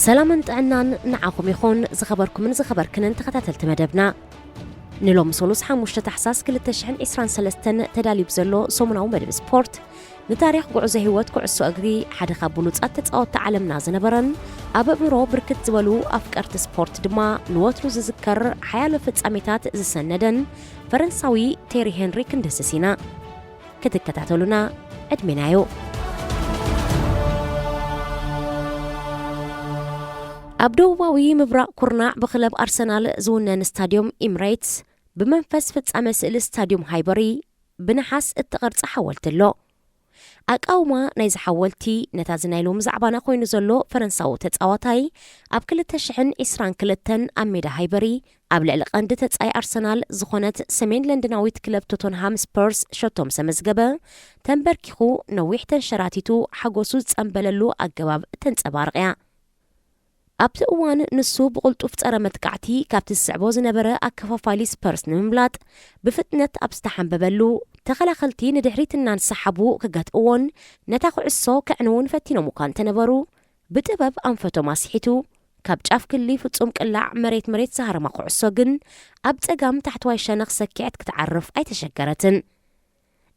سلام طعنان نعاكم يخون زخبركم من زخبركن تخاتلت مدبنا نلوم سولوس حموشة تحساس كل التشحن إسران سلستن تدالي بزلو سومناو مدب سبورت نتاريخ قعوزة هيوات قعسو أقري حد خابولوت أتتقاوت تعلمنا زنبرن أبا مرو بركت زولو أفكارت سبورت دما نواتلو زذكر حيالو فتساميتات زسندن فرنساوي تيري هنري كندسسينا كتكتاتولونا أدمنايو أبدوواوي مبراء كورناع بخلب أرسنال زونن ستاديوم إمريتس بمنفس فتسامة سئل ستاديوم هايبري بنحاس التقرص حولت له أقاوما نايز حولتي نتازنايلو مزعبانا خوينو زلو فرنساو تتقاواتاي أب كل تشحن إسران كلتن أميدا هايبري أبلع لقاند تتقاي أرسنال زخونت سمين لندناويت كلب توتنهام سبيرس شوتوم سمزقبه تنبركيخو نويحتن شراتيتو حقوسو تسأنبللو أقباب تنسأبارغيا أبت أوان نسو بقلتو فتقرى متقعتي كابت السعبو زنبرا أكفافايلي سبيرس نمبلات بفتنة أبستحن ببلو تخلخلتي ندحريتنا نسحبو كقات أوان نتاخو عصو كعنون فتينو مكان تنبرو بتبب أنفتو ماسحيتو كابت أفكلي فتسوم كاللع مريت سهر ماقو عصوغن أبت أقام تحت وايشا نغسكيعت كتعرف أي تشكرتن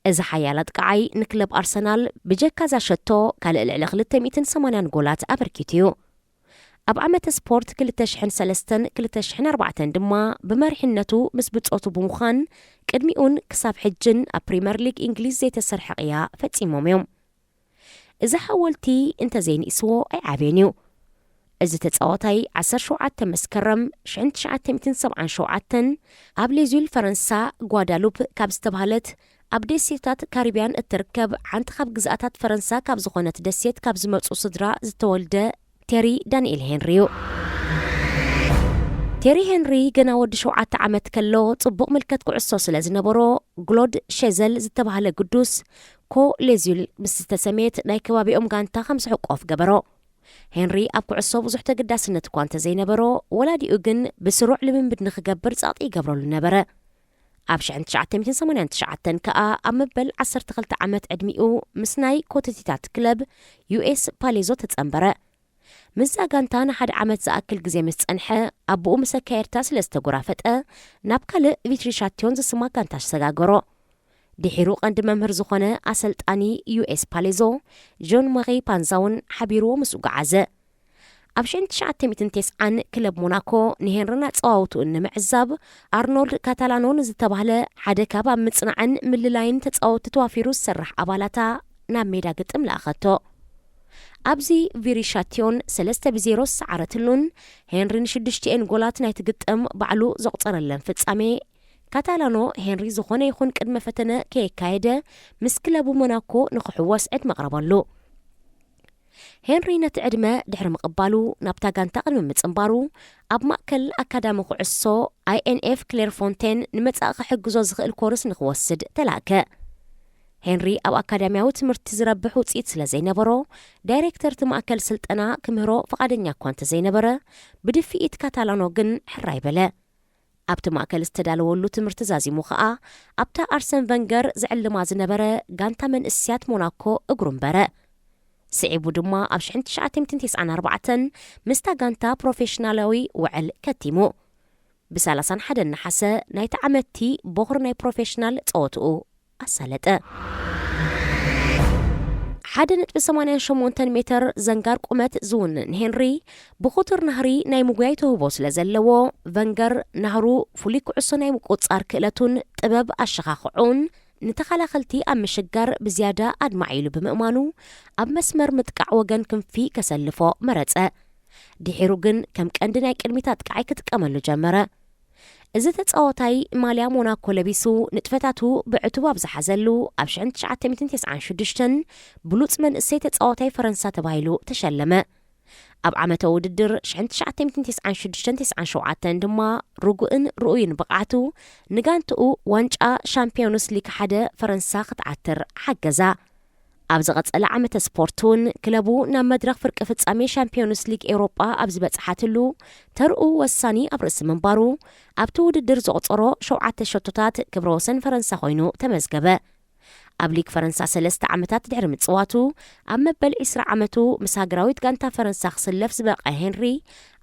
إذا حيالات قعي نكلب أرسنال بجاكا زاشتو كالإلعلق للتميتن 8 جولات أبركيتيو أب عمة سبورت كل تشحن سلستن كل تشحن 4 دما بمرحنتو مسبت أوتو بمخان كدميون كساب حجن أبريمير ليج إنجليز زي تسرحقيا فتسيموم يوم إذا حاولتي انت زين إسوو أي عابينيو إذا تتساوتاي 10 شوعات تمسكرم شعن 970 شوعاتن أب ليزول فرنسا غوادالوب كابستبهالت أب ديسيتات كاريبيان التركب عن تخاب جزءاتات فرنسا كابزغونت دسيت كابزمرس وصدرا زتولد تيري دانييل هنريو تيري هنري جنا ود شوعات عمت كلو طبق ملكت قعصو سلازنبرو جلود شيزل زتبهال قدوس كو ليزيول بستسميت ناي كبابي غانتا 5 حقوف جبرو هنري أب قعصو بزح تقداس نتكوان تزينبرو ولا دي أجن بسرع لمن بدنخ جبر صاطي جبرو لنبرة أبش عند 989 كأ أمبل 10 تغلت عمت أدميو مسناي كوتيتات كلب يو اس باليزو تتأمبرة مزا غانتانا حد عمت زاكل جزي مسانحة أبو مسكيرتا سلستغرافت نابكال فيتريشاتيون زسما غانتاش سغاغرو دحيرو قند ممهر زخونه أسلطاني يو اس باليزو جون ماري بانزاون حبيرو مسوغعزة أبشن 909 كلب موناكو نهنرنا تصاوتو إن معزاب أرنولد كاتالانون زتبهله حدا كابا متصنعن مللاين تتصاوت توافيرو سرح أبالاتا ناب ميدا قطم لأخدتو أبزي فيريشاتيون 3-0 سعرتلون هنري نشدشتين جولات نايت قطم بعلو زغطر اللن فتسامي كاتالانو هنري زخونه يخون قدم فتنة كي كايدة مسكلابو موناكو نخحواس عد مقربالو هنري نتعدما دحر مقبالو نابتاقان تقل متصنبارو أب مأكل أكادامي عصو INF كليرفونتين نمتاق حقزو زغل كورس نخوصد تلاكا هنري أو أكاديمياو تمرت زربح وتصيد سلا زينبرو دايركتر تمأكل سلطنا كمهرو فقادنيا كوانت زينبرا بدفئيت كاتالانو جن حراي بلا أب تمأكل استدالوولو تمرت زازي موخاء أبتا أرسن فنجر زعل ما زنبرا غانتا من إسيات موناكو أقرم برا سعيبو دما أبشحن 994 مستا غانتا بروفيشنالوي وعل كتيمو بسالسان حدا نحسا نايت عمتي بغر ناي بروفيشنال تقوتو أسالت حدا ب 88 متر زنجار قمت زون هنري بخطر نهري ناي مقايته بوس لزلو فنجر نهرو فوليك عصو ناي مقوصار كئلتون طبب الشخاخعون نتخلخلتي أم شجر بزيادة أدمعيلو بمؤمانو أب مسمر متقع وغن كم في كسلفو مرتأ دحيروغن كم كندنا كلمتات كعيكت كاملو جمرة إذا تتصاوتاي ماليا موناكو لبيسو نتفتاتو بعتواب زحزلو أبشعن 996 بلوت من السي تتصاوتاي فرنسا تبايلو تشلمة أب عمتو وددر شعن 996 شوعاتن دما رقوئن رؤين بقعتو نغانتو وانجا شامبيونس ليك حدا فرنسا قطعتر حقزا أبز قصلا عمة سبورتون كلبو نام مدرخ فرق فتسامي شامبيونس ليج أوروبا أبز بتصحاتلو ترقو وساني أبرس منبارو أبتو ددر زغطرو شوعات الشطوطات كبروسن فرنسا خوينو تمزقبه ኣብ ሊግ ፈረንሳ 3 ዓመታት ድሕሪ ምጽዋቱ ኣብ መበል 20 ዓመቱ ምስ ሃገራዊት ጋንታ ፈረንሳ ክስለፍ ዝበቀ ሄንሪ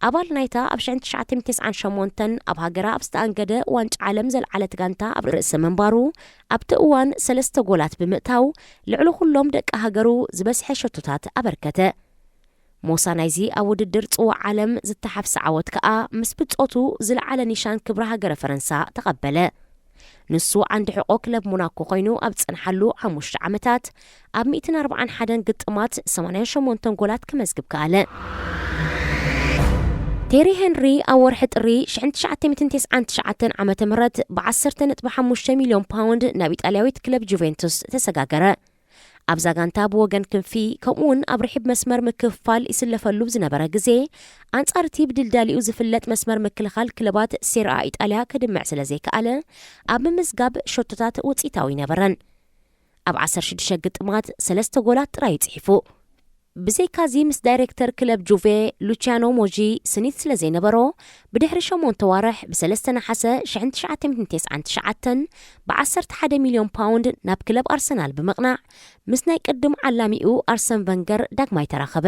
ኣባል ናይታ ኣብ 1998 ኣብ ሃገራ ኣብ ዝተኣንገደ ዋንጫ ዓለም ዘለዓለት ጋንታ ኣብ ርእሰ መንባሩ ኣብቲ እዋን 3 ጎላት ብምእታው ልዕሊ ኩሎም ደቂ ሃገሩ ዝበስሐ ሸቶታት ኣበርከተ። ሞሳ ናይዚ ኣብ ውድድር ጽዋዕ ዓለም ዝተሓፍሰ ዓወት ከዓ ምስ ብጾቱ ዝለዓለ ኒሻን ክብሪ ሃገረ ፈረንሳ ተቐበለ። ንሱ ዓንዲ ሕቆ ክለብ ሞናኮ ኮይኑ ኣብ ጽንሓሉ 5 ዓመታት ኣብ 141 ግጥማት 88 ጎላት ከመዝግብ ከኣለ። ቴሪ ሄንሪ ኣብ ወርሒ ጥሪ 1999 ዓመተ ምህረት ብ10.5 ሚልዮን ፓውንድ ናብ ኢጣልያዊት ክለብ ጁቬንቱስ ተሰጋገረ። ኣብዛ ጋንታ ብወገን ክንፊ ከምኡውን ኣብ ርሒብ መስመር ምክፍፋል ይስለፈሉ ዝነበረ ግዜ ኣንጻር እቲ ብድልዳሊኡ ዝፍለጥ መስመር ምክልኻል ክለባት ሴሪኣ ኢጣልያ ከድምዕ ስለ ዘይከኣለ ኣብ ምምዝጋብ ሸቶታት ውፅኢታዊ ነበረን። ኣብ 16 ግጥማት 3 ጎላት ጥራይ ይጽሒፉ። ብዘይካዚ ምስ ዳይሬክተር ክለብ ጁቬ ሉቺያኖ ሞጂ ስኒት ስለ ዘይነበሮ ብድሕሪ 8 ዋርሕ ብ3 ነሓሰ 1999 ብ11 ሚልዮን ፓውንድ ናብ ክለብ ኣርሰናል ብምቕናዕ ምስ ናይ ቅድም ዓላሚኡ ኣርሰን ቨንገር ዳግማይ ተራኸበ።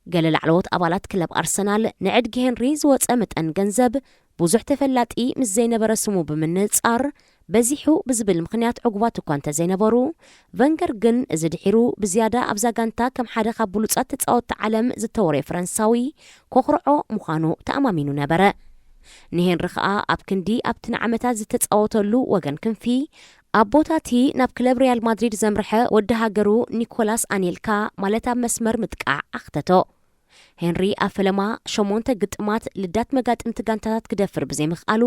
ገለ ላዕለዎት ኣባላት ክለብ ኣርሰናል ንዕድጊ ሄንሪ ዝወፀ መጠን ገንዘብ ብዙሕ ተፈላጢ ምስ ዘይነበረ ስሙ ብምንጻር በዚሑ ብዝብል ምኽንያት ዕጉባት እኳ እንተዘይነበሩ ቨንገር ግን እዚ ድሒሩ ብዝያዳ ኣብዛ ጋንታ ከም ሓደ ካብ ብሉጻት ተጻወትቲ ዓለም ዝተወረየ ፈረንሳዊ ኮኽርዖ ምዃኑ ተኣማሚኑ ነበረ። ንሄንሪ ከዓ ኣብ ክንዲ ኣብቲ ንዓመታት ዝተጻወተሉ ወገን ክንፊ ኣብ ቦታቲ ናብ ክለብ ሪያል ማድሪድ ዘምርሐ ወዲ ሃገሩ ኒኮላስ ኣኔልካ ማለት ኣብ መስመር ምጥቃዕ ኣኽተቶ። ሄንሪ ኣብ ፈለማ 8 ግጥማት ልዳት መጋጥምቲ ጋንታታት ክደፍር ብዘይምኽኣሉ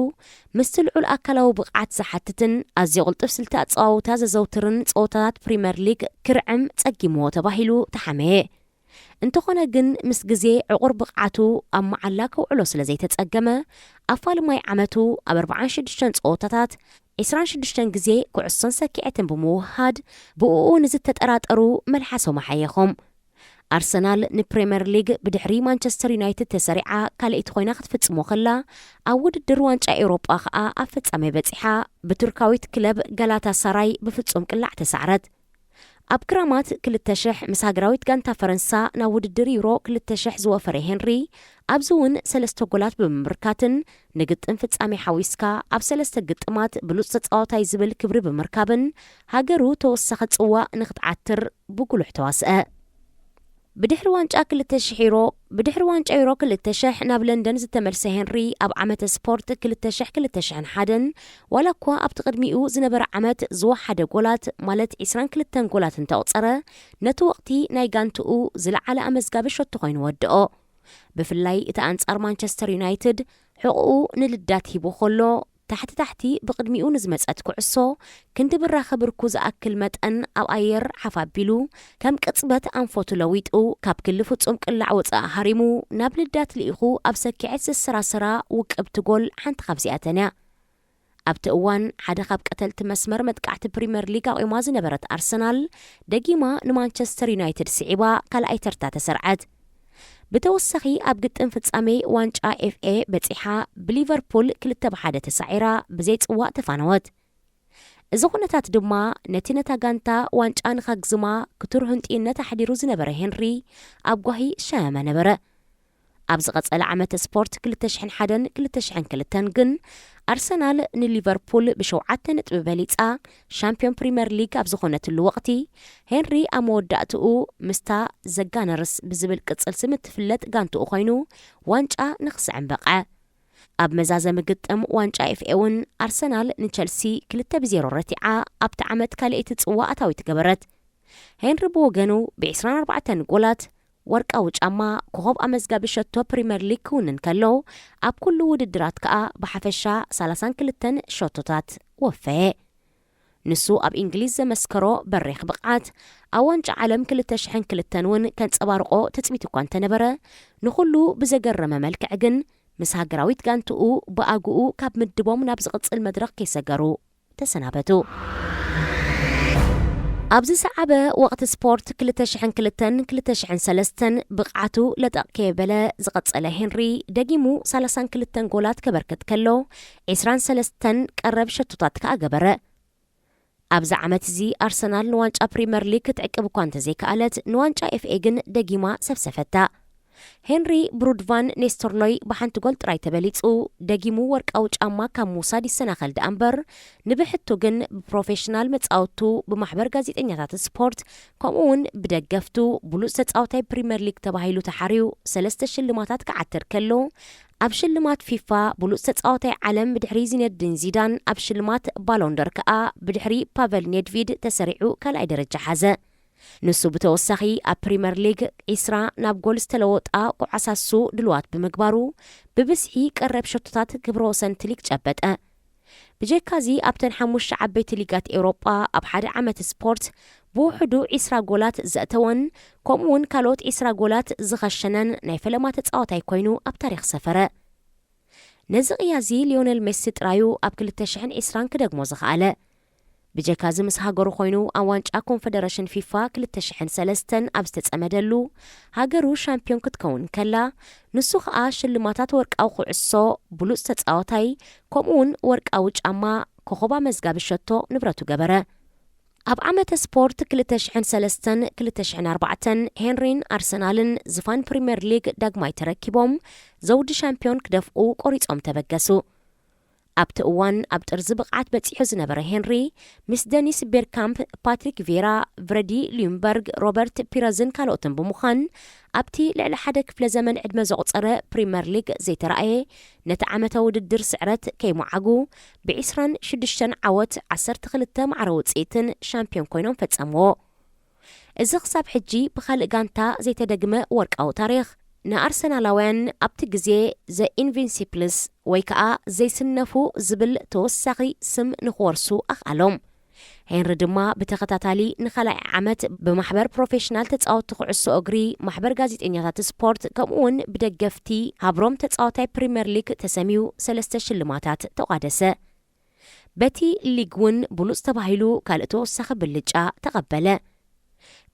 ምስቲ ልዑል ኣካላዊ ብቕዓት ዝሓትትን ኣዝዩ ቕልጡፍ ስልቲ ኣጸዋውታ ዘዘውትርን ጸወታታት ፕሪምየር ሊግ ክርዕም ጸጊምዎ ተባሂሉ ተሓመየ። እንተኾነ ግን ምስ ግዜ ዕቑር ብቕዓቱ ኣብ መዓላ ከውዕሎ ስለ ዘይተጸገመ ኣፋልማይ ዓመቱ ኣብ 46 ጸወታታት 26 ግዜ ኩዕሶን ሰኪዐትን ብምውሃድ ብኡኡ ንዝተጠራጠሩ መልሓሶም ሓየኾም። ኣርሰናል ንፕሪምየር ሊግ ብድሕሪ ማንቸስተር ዩናይትድ ተሰሪዓ ካልእቲ ኮይና ክትፍጽሞ ከላ ኣብ ውድድር ዋንጫ ኤውሮጳ ከዓ ኣብ ፍጻሜ በጺሓ ብቱርካዊት ክለብ ጋላታ ሳራይ ብፍጹም ቅላዕ ተሳዕረት። ኣብ ክራማት 2000 ምስ ሃገራዊት ጋንታ ፈረንሳ ናብ ውድድር ዩሮ 2000 ዝወፈረ ሄንሪ ኣብዚ እውን 3 ጎላት ብምምርካትን ንግጥም ፍጻሜ ሓዊስካ ኣብ 3 ግጥማት ብሉጽ ተጻዋታይ ዝብል ክብሪ ብምርካብን ሃገሩ ተወሳኺ ጽዋዕ ንኽትዓትር ብጉሉሕ ተዋስአ። ብድሕሪ ዋንጫ ዩሮ 2000 ናብ ለንደን ዝተመልሰ ሄንሪ ኣብ ዓመተ ስፖርት 2000-2001 ዋላ እኳ ኣብቲ ቅድሚኡ ዝነበረ ዓመት ዝወሓደ ጎላት ማለት 22 ጎላት እንተቑፀረ ነቲ ወቕቲ ናይ ጋንትኡ ዝለዓለ ኣመዝጋቢ ሸቶ ኮይኑ ወድኦ። ብፍላይ እቲ ኣንጻር ማንቸስተር ዩናይትድ ሕቑኡ ንልዳት ሂቡ ከሎ ታሕቲ ብቅድሚኡ ንዝመጸት ኩዕሶ ክንዲ ብራኸ ብርኩ ዝኣክል መጠን ኣብ ኣየር ሓፋቢሉ ከም ቅጽበት ኣንፈቱ ለዊጡ ካብ ክሊ ፍጹም ቅላዕ ወፃእ ሃሪሙ ናብ ልዳት ልኢኹ ኣብ ሰኪዐት ዝሰራሰራ ውቅብቲ ጎል ሓንቲ ካብዚኣተን እያ። ኣብቲ እዋን ሓደ ካብ ቀተልቲ መስመር መጥቃዕቲ ፕሪምየር ሊግ ኣቂማ ዝነበረት ኣርሰናል ደጊማ ንማንቸስተር ዩናይትድ ስዒባ ካልኣይ ተርታ ተሰርዐት። ብተወሳኺ ኣብ ግጥም ፍጻሜ ዋንጫ ኤፍኤ በጺሓ ብሊቨርፑል 2-1 ተሳዒራ ብዘይ ጽዋዕ ተፋነወት። እዚ ኩነታት ድማ ነቲ ነታ ጋንታ ዋንጫ ንኸግዝማ ክቱር ህንጢነት ኣሕዲሩ ዝነበረ ሄንሪ ኣብ ጓሂ ሸመ ነበረ። ኣብ ዝቐጸለ ዓመተ ስፖርት 2001-2002 ግን ኣርሰናል ንሊቨርፑል ብ7 ነጥቢ በሊጻ ሻምፒዮን ፕሪምየር ሊግ ኣብ ዝኾነትሉ ወቕቲ ሄንሪ ኣብ መወዳእትኡ ምስታ ዘጋነርስ ብዝብል ቅጽል ስም እትፍለጥ ጋንትኡ ኮይኑ ዋንጫ ንኽስዕም በቐ። ኣብ መዛዘሚ ግጥም ዋንጫ ኤፍኤ እውን ኣርሰናል ንቸልሲ 2-0 ረቲዓ ኣብቲ ዓመት ካልእቲ ጽዋዕ ኣታዊት ገበረት። ሄንሪ ብወገኑ ብ24 ጎላት ወርቃዊ ጫማ ኮኸብ ኣመዝጋቢ ሸቶ ፕሪምየር ሊግ ክውንን ከሎ ኣብ ኩሉ ውድድራት ከዓ ብሓፈሻ 32 ሸቶታት ወፈየ። ንሱ ኣብ እንግሊዝ ዘመስከሮ በሪኽ ብቕዓት ኣብ ዋንጫ ዓለም 2002 እውን ከንጸባርቆ ተጽቢት እኳ እንተነበረ ንኹሉ ብዘገረመ መልክዕ ግን ምስ ሃገራዊት ጋንትኡ ብኣግኡ ካብ ምድቦም ናብ ዝቕጽል መድረኽ ከይሰገሩ ተሰናበቱ። ኣብዚ ሰዓበ ወቕቲ ስፖርት 2002-2003 ብቕዓቱ ለጠቕ ከየበለ ዝቐጸለ ሄንሪ ደጊሙ 32 ጎላት ከበርክት ከሎ 23 ቀረብ ሸቶታት ከዓ ገበረ። ኣብዛ ዓመት እዚ ኣርሰናል ንዋንጫ ፕሪምየር ሊግ ክትዕቅብ እኳ እንተዘይከኣለት ንዋንጫ ኤፍኤ ግን ደጊማ ሰብሰፈታ። ሄንሪ ብሩድቫን ኔስተርሎይ ብሓንቲ ጎል ጥራይ ተበሊጹ ደጊሙ ወርቃዊ ጫማ ካብ ምውሳድ ይሰናኸል ዳ እምበር ንብሕቱ ግን ብፕሮፌሽናል መጻወቱ ብማሕበር ጋዜጠኛታት ስፖርት ከምኡውን ብደገፍቱ ብሉፅ ተጻዋታይ ፕሪምየር ሊግ ተባሂሉ ተሓርዩ 3 ሽልማታት ክዓትር ከሎ ኣብ ሽልማት ፊፋ ብሉፅ ተጻዋታይ ዓለም ብድሕሪ ዚነዲን ዚዳን ኣብ ሽልማት ባሎንደር ከዓ ብድሕሪ ፓቨል ኔድቪድ ተሰሪዑ ካልኣይ ደረጃ ሓዘ። ንሱ ብተወሳኺ ኣብ ፕሪምየር ሊግ 20 ናብ ጎል ዝተለወጣ ቁዓሳሱ ድልዋት ብምግባሩ ብብስሒ ቀረብ ሸቶታት ክብረ ወሰንቲ ሊግ ጨበጠ። ብጀካዚ ኣብተን 5 ዓበይቲ ሊጋት ኤውሮጳ ኣብ ሓደ ዓመት ስፖርት ብውሕዱ 20 ጎላት ዘእተወን ከምኡውን ካልኦት 20 ጎላት ዝኸሸነን ናይ ፈለማ ተጻዋታይ ኮይኑ ኣብ ታሪኽ ሰፈረ። ነዚ ቅያዚ ሊዮነል ሜሲ ጥራዩ ኣብ 2020 ክደግሞ ዝኸኣለ ብጀካዚ ምስ ሃገሩ ኮይኑ ኣብ ዋንጫ ኮንፌደሬሽን ፊፋ 2003 ኣብ ዝተጸመደሉ ሃገሩ ሻምፒዮን ክትከውን ከላ ንሱ ከዓ ሽልማታት ወርቃዊ ኩዕሶ ብሉፅ ተጻዋታይ ከምኡውን ወርቃዊ ጫማ ኮኸባ መዝጋቢ ሸቶ ንብረቱ ገበረ። ኣብ ዓመተ ስፖርት 2003-2004 ሄንሪን ኣርሰናልን ዝፋን ፕሪምየር ሊግ ዳግማይ ተረኪቦም ዘውዲ ሻምፒዮን ክደፍኡ ቆሪጾም ተበገሱ። ኣብቲ እዋን ኣብ ጥርዚ ብቕዓት በፂሑ ዝነበረ ሄንሪ ምስ ደኒስ ቤርካምፕ፣ ፓትሪክ ቬራ፣ ቭሬዲ ሊምበርግ፣ ሮበርት ፒረዝን ካልኦትን ብምዃን ኣብቲ ልዕሊ ሓደ ክፍለ ዘመን ዕድመ ዘቑፀረ ፕሪምየር ሊግ ዘይተረኣየ ነቲ ዓመታዊ ውድድር ስዕረት ከይመዓጉ ብ26 ዓወት 12 ማዕረ ውፅኢትን ሻምፒዮን ኮይኖም ፈጸምዎ። እዚ ክሳብ ሕጂ ብኻልእ ጋንታ ዘይተደግመ ወርቃዊ ታሪኽ ንኣርሰናላውያን ኣብቲ ግዜ ዘ ኢንቪንሲፕልስ ወይ ከዓ ዘይስነፉ ዝብል ተወሳኺ ስም ንኽወርሱ ኣኽኣሎም። ሄንሪ ድማ ብተኸታታሊ ንኻልኣይ ዓመት ብማሕበር ፕሮፌሽናል ተጻወቲ ኩዕሶ እግሪ ማሕበር ጋዜጠኛታት ስፖርት ከምኡውን ብደገፍቲ ሃብሮም ተጻዋታይ ፕሪምየር ሊግ ተሰሚዩ 3 ሽልማታት ተቋደሰ። በቲ ሊግ እውን ብሉፅ ተባሂሉ ካልእ ተወሳኺ ብልጫ ተቐበለ።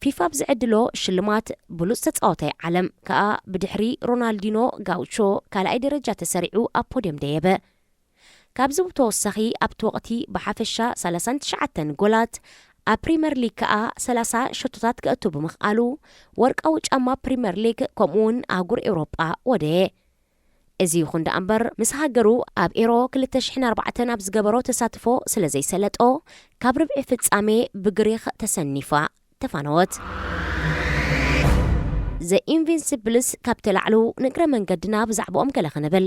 ፊፋ ብዝዕድሎ ሽልማት ብሉፅ ተጻዋታይ ዓለም ከዓ ብድሕሪ ሮናልዲኖ ጋውቾ ካልኣይ ደረጃ ተሰሪዑ ኣብ ፖድየም ደየበ። ካብዚ ብተወሳኺ ኣብቲ ወቕቲ ብሓፈሻ 39 ጎላት ኣብ ፕሪምየር ሊግ ከዓ 30 ሸቶታት ክእቱ ብምኽኣሉ ወርቃዊ ጫማ ፕሪምየር ሊግ ከምኡውን ኣህጉር ኤውሮጳ ወደየ። እዚ ይኹን ዳ እምበር ምስ ሃገሩ ኣብ ኤሮ 2004 ኣብ ዝገበሮ ተሳትፎ ስለ ዘይሰለጦ ካብ ርብዒ ፍጻሜ ብግሪኽ ተሰኒፋ ተፋነወት። ዘ ኢንቪንሲብልስ ካብ ተላዕሉ ንግረ መንገድና ብዛዕባኦም ገለ ክንብል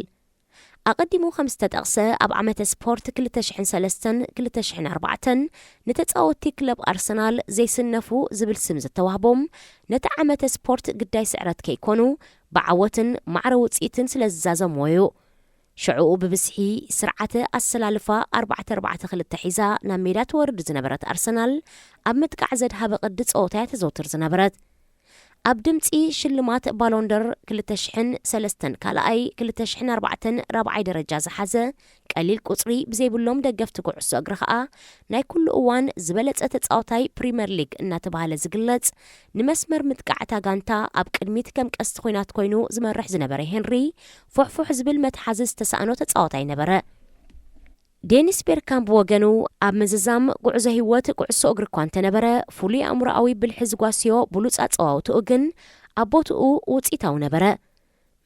ኣቐዲሙ ከም ዝተጠቕሰ ኣብ ዓመተ ስፖርት 2003-2004 ንተጻወቲ ክለብ ኣርሰናል ዘይስነፉ ዝብል ስም ዝተዋህቦም ነቲ ዓመተ ስፖርት ግዳይ ስዕረት ከይኮኑ ብዓወትን ማዕረ ውፅኢትን ስለ ዝዛዘምዎዩ። ሽዑኡ ብብስሒ ስርዓተ ኣሰላልፋ 4-4-2 ሒዛ ናብ ሜዳ ትወርድ ዝነበረት ኣርሰናል ኣብ ምጥቃዕ ዘድሃበ ቅዲ ጸወታ ተዘውትር ዝነበረት። ኣብ ድምፂ ሽልማት ባሎንደር 2003 ካልኣይ 2004 ራብዓይ ደረጃ ዝሓዘ ቀሊል ቁፅሪ ብዘይብሎም ደገፍቲ ኩዕሶ እግሪ ከዓ ናይ ኩሉ እዋን ዝበለጸ ተጻዋታይ ፕሪምየር ሊግ እናተባሃለ ዝግለጽ ንመስመር ምጥቃዕታ ጋንታ ኣብ ቅድሚት ከም ቀስቲ ኩናት ኮይኑ ዝመርሕ ዝነበረ ሄንሪ ፉሕፉሕ ዝብል መትሓዚ ዝተሳእኖ ተጻዋታይ ነበረ። ዴኒስ ቤርካምፕ ወገኑ ኣብ ምዝዛም ጉዕዞ ህይወት ኩዕሶ እግሪ እኳ እንተነበረ ፍሉይ ኣእምሮኣዊ ብልሒ ዝጓስዮ ብሉፅ ኣፀዋውትኡ ግን ኣብ ቦትኡ ውፅኢታዊ ነበረ።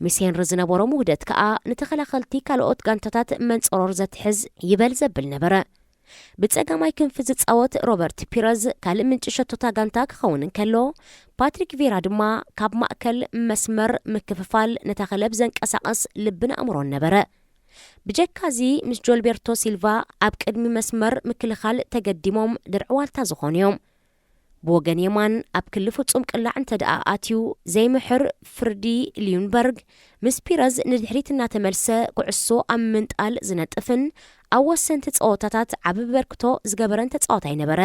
ምስ ሄንሪ ዝነበሮም ውህደት ከዓ ንተኸላኸልቲ ካልኦት ጋንታታት መንፀሮር ዘትሕዝ ይበል ዘብል ነበረ። ብፀጋማይ ክንፊ ዝፃወት ሮበርት ፒረዝ ካልእ ምንጪ ሸቶታ ጋንታ ክኸውን እንከሎ ፓትሪክ ቬራ ድማ ካብ ማእከል መስመር ምክፍፋል ነታ ክለብ ዘንቀሳቐስ ልብን ኣእምሮን ነበረ። ብጀካዚ ምስ ጆልቤርቶ ሲልቫ ኣብ ቅድሚ መስመር ምክልኻል ተገዲሞም ድርዕዋልታ ዝኾኑ እዮም። ብወገን የማን ኣብ ክሊ ፍጹም ቅላዕ እንተደኣ ኣትዩ ዘይምሕር ፍርዲ ሊዩንበርግ ምስ ፒረዝ ንድሕሪት እናተመልሰ ኩዕሶ ኣብ ምንጣል ዝነጥፍን ኣብ ወሰንቲ ፀወታታት ዓብ በርክቶ ዝገበረን ተጻዋታይ ነበረ።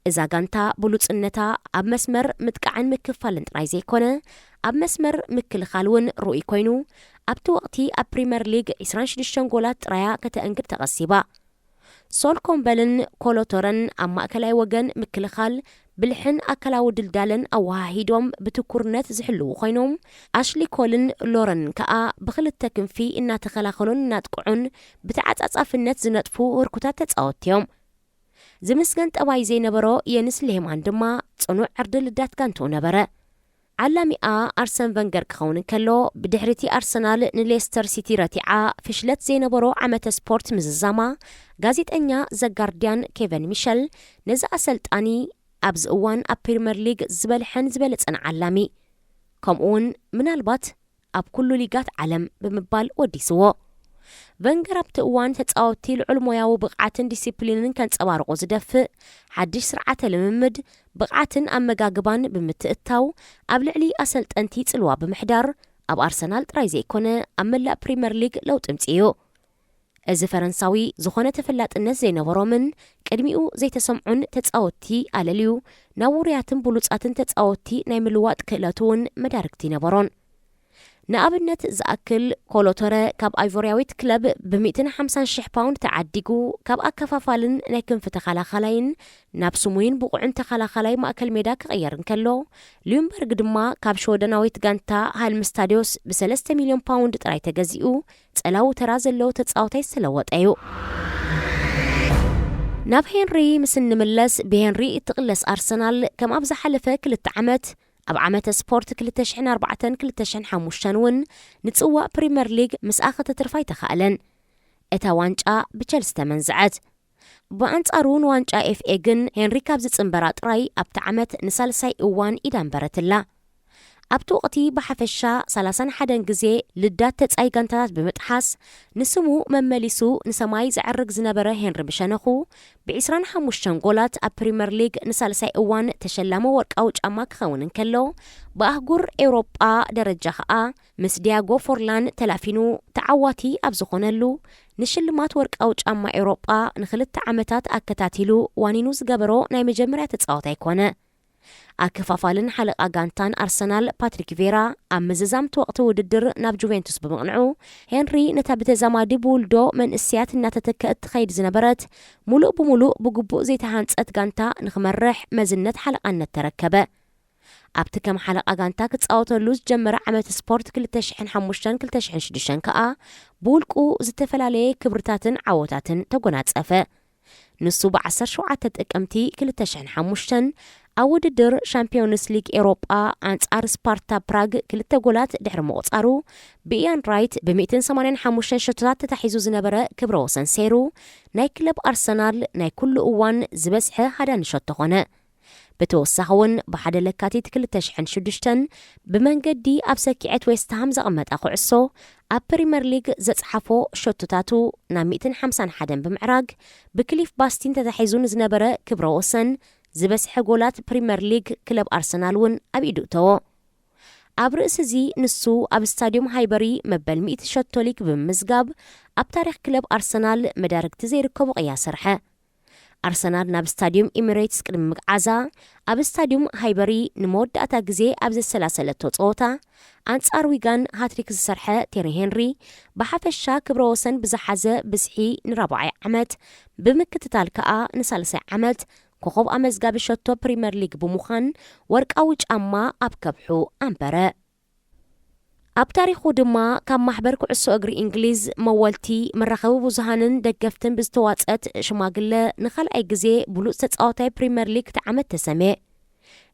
እዛ ጋንታ ብሉፅነታ ኣብ መስመር ምጥቃዕን ምክፋልን ጥራይ ዘይኮነ ኣብ መስመር ምክልኻል እውን ርኡይ ኮይኑ ኣብቲ ወቕቲ ኣብ ፕሪምየር ሊግ 26 ጎላት ጥራያ ከተአንግድ ተቐሲባ። ሶል ኮምበልን ኮሎቶረን ኣብ ማእከላይ ወገን ምክልኻል ብልሕን ኣካላዊ ድልዳለን ኣወሃሂዶም ብትኩርነት ዝሕልው ኮይኖም ኣሽሊ ኮልን ሎረን ከዓ ብክልተ ክንፊ እናተኸላኸሉን እናጥቅዑን ብተዓጻጻፍነት ዝነጥፉ ህርኩታት ተጻወትዮም። ዝምስገን ጠባይ ዘይነበሮ የንስ ሌማን ድማ ጽኑዕ ዕርዲ ልዳት ጋንቱ ነበረ ዓላሚኣ አርሰን ቨንገር ክኸውን ከሎ ብድሕሪቲ አርሰናል ንሌስተር ሲቲ ረቲዓ ፍሽለት ዘይነበሮ ዓመተ ስፖርት ምዝዛማ ጋዜጠኛ ዘጋርዲያን ኬቨን ሚሸል ነዚ አሰልጣኒ ኣብዚ እዋን ኣብ ፕሪምየር ሊግ ዝበልሐን ዝበለጸን ዓላሚ ከምኡውን ምናልባት ኣብ ኩሉ ሊጋት ዓለም ብምባል ወዲስዎ ቨንገር ኣብቲ እዋን ተጻወቲ ልዑል ሞያዊ ብቕዓትን ዲሲፕሊንን ከንጸባርቆ ዝደፍእ ሓድሽ ስርዓተ ልምምድ ብቕዓትን ኣመጋግባን ብምትእታው ኣብ ልዕሊ ኣሰልጠንቲ ጽልዋ ብምሕዳር ኣብ አርሰናል ጥራይ ዘይኮነ ኣብ መላእ ፕሪምየር ሊግ ለውጢ ምጽዩ እዚ ፈረንሳዊ ዝኾነ ተፈላጥነት ዘይነበሮምን ቅድሚኡ ዘይተሰምዑን ተጻወቲ ኣለልዩ ናብ ውርያትን ብሉጻትን ተጻወቲ ናይ ምልዋጥ ክእለቱ እውን መዳርግቲ ነበሮን ንኣብነት ዝኣክል ኮሎቶረ ካብ ኣይቮሪያዊት ክለብ ብ150,000 ፓውንድ ተዓዲጉ ካብ ኣከፋፋልን ናይ ክንፊ ተኸላኸላይን ናብ ስሙይን ብቑዕን ተኸላኸላይ ማእከል ሜዳ ክቕየር እንከሎ ሉምበርግ ድማ ካብ ሾደናዊት ጋንታ ሃልም ስታዲዮስ ብ3 ሚልዮን ፓውንድ ጥራይ ተገዚኡ ጸላው ተራ ዘለዎ ተጻዋታይ ዝተለወጠ እዩ ናብ ሄንሪ ምስ ንምለስ ብሄንሪ እትቕለስ አርሰናል ከም ኣብ ዝሓለፈ 2 ዓመት ኣብ ዓመተ ስፖርት 2004-2005 እውን ንጽዋዕ ፕሪምየር ሊግ ምስ ኣኸተ ትርፋይ ተኻእለን እታ ዋንጫ ብቸልሲ ተመንዝዐት ብኣንጻሩ ንዋንጫ ኤፍኤ ግን ሄንሪ ካብ ዝጽንበራ ጥራይ ኣብቲ ዓመት ንሳልሳይ እዋን ኢዳንበረትላ ኣብቲ ወቕቲ ብሓፈሻ 31 ግዜ ልዳት ተጻይ ጋንታታት ብምጥሓስ ንስሙ መመሊሱ ንሰማይ ዘዕርግ ዝነበረ ሄንሪ ብሸነኹ ብ25 ጎላት ኣብ ፕሪምየር ሊግ ንሳልሳይ እዋን ተሸላሞ ወርቃዊ ጫማ ክኸውን እንከሎ ብኣህጉር ኤውሮጳ ደረጃ ኸኣ ምስ ዲያጎ ፎርላን ተላፊኑ ተዓዋቲ ኣብ ዝኾነሉ ንሽልማት ወርቃዊ ጫማ ኤውሮጳ ን2 ዓመታት ኣከታቲሉ ዋኒኑ ዝገበሮ ናይ መጀመርያ ተጻዋታይ ኮነ ኣከፋፋልን ሓለቓ ጋንታን አርሰናል ፓትሪክ ቬራ ኣብ ምዝዛምቲ ወቕቲ ውድድር ናብ ጁቬንቱስ ብምቕንዑ ሄንሪ ነታ ብተዛማዲ ብውልዶ መንእስያት እናተተክአት ትኸይድ ዝነበረት ሙሉእ ብምሉእ ብግቡእ ዘይተሃንጸት ጋንታ ንኽመርሕ መዝነት ሓለቓነት ተረከበ ኣብቲ ከም ሓለቓ ጋንታ ክጻወተሉ ዝጀመረ ዓመት ስፖርት 2005-2006 ከዓ ብውልቁ ዝተፈላለየ ክብርታትን ዓወታትን ተጎናጸፈ ንሱ ብ17 ጥቅምቲ 2005 ኣብ ውድድር ሻምፒዮንስ ሊግ ኤውሮጳ አንጻር ስፓርታ ፕራግ 2 ጎላት ድሕሪ ምቑጻሩ ብኢያን ራይት ብ185 ሸቶታት ተታሒዙ ዝነበረ ክብረ ወሰን ሰይሩ ናይ ክለብ አርሰናል ናይ ኩሉ እዋን ዝበስሐ ሃዳን ሸቶ ኾነ ብተወሳኺ እውን ብሓደ ለካቲት 2006 ብመንገዲ ኣብ ሰኪዐት ዌስትሃም ዘቐመጠ ኩዕሶ ኣብ ፕሪምየር ሊግ ዘጽሓፎ ሸቶታቱ ናብ 151 ብምዕራግ ብክሊፍ ባስቲን ተታሒዙ ዝነበረ ክብረ ወሰን ዝበስሐ ጎላት ፕሪምየር ሊግ ክለብ አርሰናል እውን ኣብ ኢዱ እተዎ ኣብ ርእሲ እዚ ንሱ ኣብ ስታዲየም ሃይበሪ መበል 100 ሸቶ ሊግ ብምዝጋብ ኣብ ታሪኽ ክለብ አርሰናል መዳርግቲ ዘይርከቡ ቅያስ ሰርሐ አርሰናል ናብ ስታዲየም ኤሚሬትስ ቅድሚ ምግዓዛ ኣብ ስታዲየም ሃይበሪ ንመወዳእታ ግዜ ኣብ ዘሰላሰለቶ ጸወታ አንጻር ዊጋን ሃትሪክ ዝሰርሐ ቴሪ ሄንሪ ብሓፈሻ ክብረ ወሰን ብዝሓዘ ብስሒ ን4ይ ዓመት ብምክትታል ከዓ ን3ይ ዓመት ኮኸብ ኣመዝጋቢ ሸቶ ፕሪምየር ሊግ ብምዃን ወርቃዊ ጫማ ኣብ ከብሑ ኣንበረ ኣብ ታሪኹ ድማ ካብ ማሕበር ኩዕሶ እግሪ እንግሊዝ መወልቲ መራኸቢ ብዙሃንን ደገፍትን ብዝተዋጸት ሽማግለ ንኻልኣይ ግዜ ብሉጽ ተጻዋታይ ፕሪምየር ሊግ ተዓመት ተሰምየ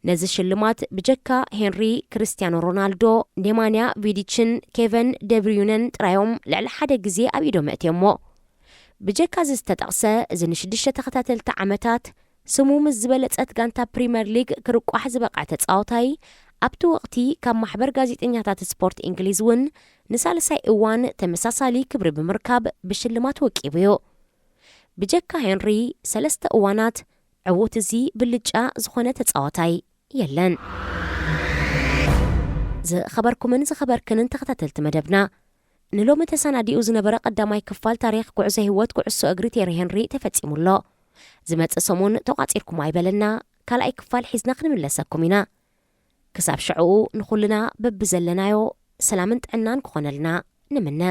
ነዚ ሽልማት ብጀካ ሄንሪ ክርስቲያኖ ሮናልዶ ኔማንያ ቪዲችን ኬቨን ደብሪዩነን ጥራዮም ልዕሊ ሓደ ግዜ ኣብ ኢዶም እትየሞ ብጀካ ዝተጠቕሰ እዚ ን6 ተኸታተልቲ ዓመታት ስሙ ምስ ዝበለጸት ጋንታ ፕሪምየር ሊግ ክርቋሕ ዝበቕዐ ተጻዋታይ ኣብቲ ወቕቲ ካብ ማሕበር ጋዜጠኛታት ስፖርት እንግሊዝ እውን ንሳልሳይ እዋን ተመሳሳሊ ክብሪ ብምርካብ ብሽልማት ወቂቡ እዩ ብጀካ ሄንሪ 3 እዋናት ዕዉት እዚ ብልጫ ዝኾነ ተጻዋታይ የለን ዝኸበርኩምን ዝኸበርክንን ተኸታተልቲ መደብና ንሎሚ ተሰናዲኡ ዝነበረ ቀዳማይ ክፋል ታሪኽ ጉዕዞ ህይወት ኩዕሶ እግሪ ቴሪ ሄንሪ ተፈጺሙሎ ዝመጽእ ሰሙን ተቋጺርኩም ኣይበለና ካልኣይ ክፋል ሒዝና ክንምለሰኩም ኢና ክሳብ ሽዑኡ ንኹልና በቢ ዘለናዮ ሰላምን ጥዕናን ክኾነልና ንምነ